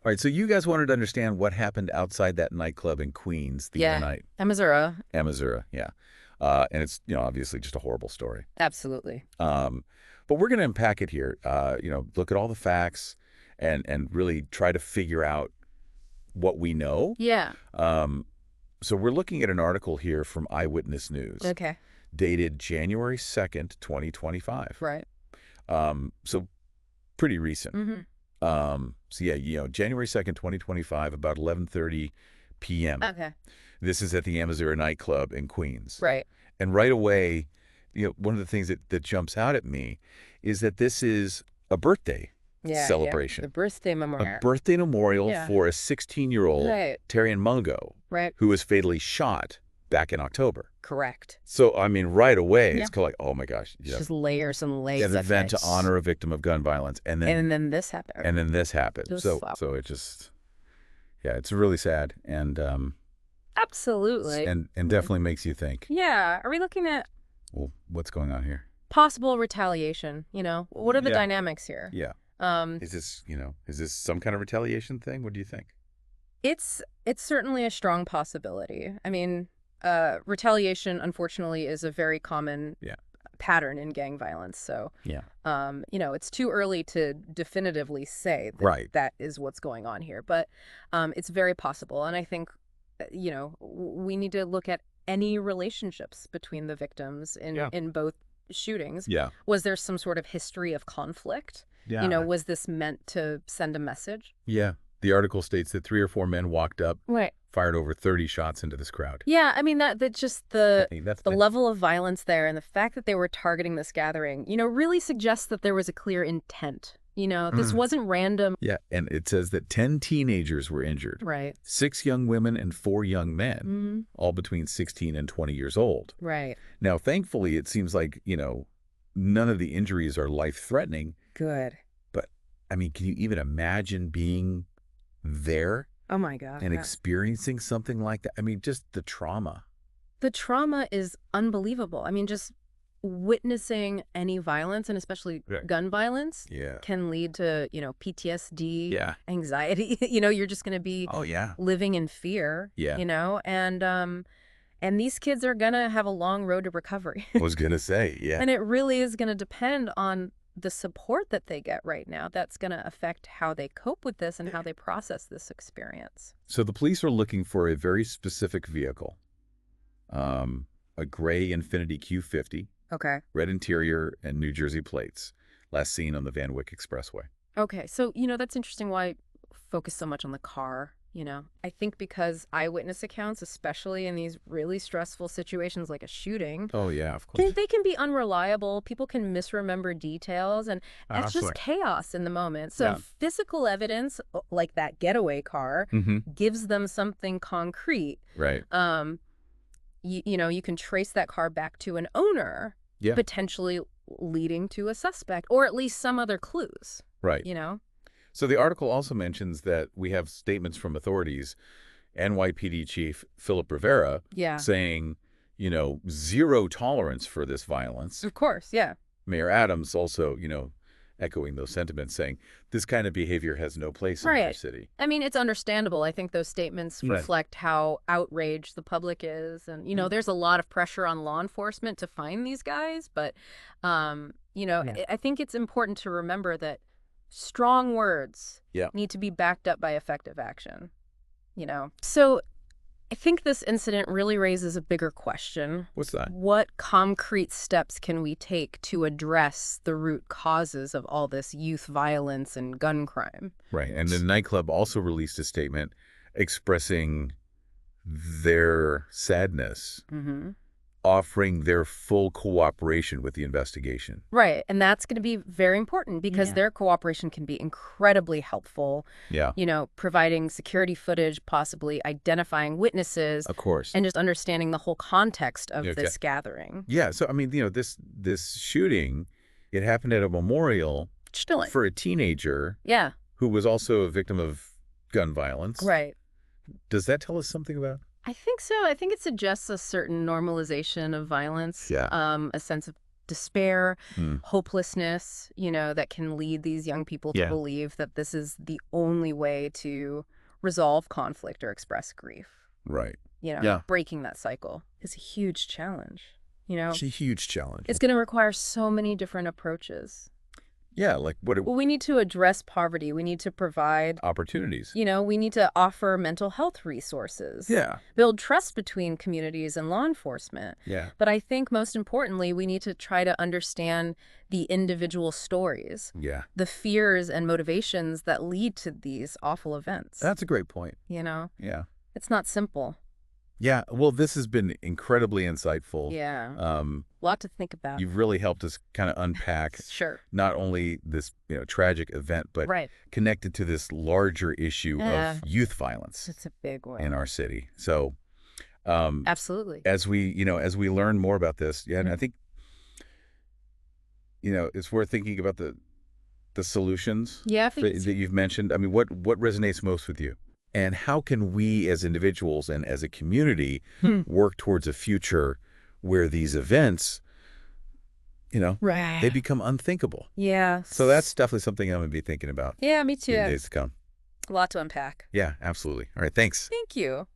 All right, so you guys wanted to understand what happened outside that nightclub in Queens the other Yeah. night. Amazura. Amazura, yeah. And it's, obviously just a horrible story. Absolutely. Um, but we're going to unpack it here, look at all the facts and really try to figure out what we know. Yeah. Um, so we're looking at an article here from Eyewitness News, Okay. dated January 2nd, 2025. Right. So pretty recent. Mm-hmm. So yeah, January 2nd, 2025, about 11:30 p.m. Okay. This is at the Amazura Nightclub in Queens. Right. And right away, one of the things that jumps out at me is that this is a birthday Yeah. celebration. The birthday A memorial. birthday memorial Yeah. for a 16-year-old Right. Terrian Mungo Right. who was fatally shot back in October. Correct. So, I mean, right away, Yeah. it's kind of like, oh my gosh. It's just layers and layers An of event to it. honor a victim of gun violence. And then this happened. then this happened. Just So wow. it just, yeah, it's really sad and Absolutely. and definitely makes you think, Yeah. Are we looking at well, what's going on here? possible retaliation? What are the Yeah. dynamics here? Yeah. Um, Is this some kind of retaliation thing? What do you think? it's certainly a strong possibility. I mean, retaliation, unfortunately, is a very common Yeah. pattern in gang violence. So, Yeah. it's too early to definitively say that Right. that is what's going on here, but it's very possible. And I think, we need to look at any relationships between the victims in both shootings. Yeah. Was there some sort of history of conflict? Yeah. Was this meant to send a message? Yeah. The article states that 3 or 4 men walked up, Right. fired over 30 shots into this crowd. Yeah, I mean that just I think that's the level of violence there and the fact that they were targeting this gathering, really suggests that there was a clear intent. This wasn't random. Yeah, and it says that 10 teenagers were injured. Right. 6 young women and 4 young men, Mm-hmm. all between 16 and 20 years old. Right. Now, thankfully, it seems like, none of the injuries are life-threatening. Good. But, I mean, can you even imagine being there Oh my God. and Yeah. experiencing something like that? I mean, just the trauma. The trauma is unbelievable. I mean, just witnessing any violence and especially Right. gun violence Yeah. can lead to, PTSD, Yeah. anxiety. You're just going to be Oh, yeah. living in fear, Yeah. and these kids are going to have a long road to recovery. I was going to say, yeah. And it really is going to depend on the support that they get right now. That's going to affect how they cope with this and how they process this experience. So the police are looking for a very specific vehicle, a gray Infiniti Q50, Okay. red interior, and New Jersey plates, last seen on the Van Wyck Expressway. Okay. So, that's interesting why I focus so much on the car. I think because eyewitness accounts, especially in these really stressful situations like a shooting, Oh, yeah, of course. they can be unreliable. People can misremember details, and that's just chaos in the moment. So Yeah. physical evidence, like that getaway car, Mm-hmm. gives them something concrete. Right. You can trace that car back to an owner, Yeah. potentially leading to a suspect, or at least some other clues, Right. So the article also mentions that we have statements from authorities, NYPD Chief Philip Rivera, Yeah. saying, zero tolerance for this violence. Of course, yeah. Mayor Adams also, echoing those sentiments, saying this kind of behavior has no place in our Right. city. I mean, it's understandable. I think those statements Right. reflect how outraged the public is. And, there's a lot of pressure on law enforcement to find these guys. But, I think it's important to remember that strong words Yeah. need to be backed up by effective action, So I think this incident really raises a bigger question. What's that? What concrete steps can we take to address the root causes of all this youth violence and gun crime? Right. And the nightclub also released a statement expressing their sadness, Mm-hmm. offering their full cooperation with the investigation. Right. And that's going to be very important because Yeah. their cooperation can be incredibly helpful, Yeah, providing security footage, possibly identifying witnesses, of course. and just understanding the whole context of Okay. this gathering. Yeah. So, I mean, this shooting, it happened at a memorial Chilling. for a teenager Yeah. who was also a victim of gun violence. Right. Does that tell us something about? I think so. I think it suggests a certain normalization of violence, Yeah. a sense of despair, Mm. hopelessness, that can lead these young people to Yeah. believe that this is the only way to resolve conflict or express grief. Right. Yeah. Breaking that cycle is a huge challenge. It's a huge challenge. It's going to require so many different approaches. Yeah, like what Well, we need to address poverty. We need to provide, opportunities? we need to offer mental health resources. Yeah. Build trust between communities and law enforcement. Yeah. But I think most importantly, we need to try to understand the individual stories, Yeah. the fears and motivations that lead to these awful events. That's a great point. Yeah. It's not simple. Yeah. Well, this has been incredibly insightful. Yeah. A Lot to think about. You've really helped us kind of unpack Sure. not only this tragic event, but Right. connected to this larger issue Yeah. of youth violence It's a big one. in our city. So Absolutely. as we learn more about this, and I think it's worth thinking about the solutions Yeah, I that think you've mentioned. I mean, what resonates most with you? And how can we as individuals and as a community work towards a future where these events, right. they become unthinkable? Yeah. So that's definitely something I'm going to be thinking about Yeah, me in too. days to come. A lot to unpack. Yeah, absolutely. All right, thanks. Thank you.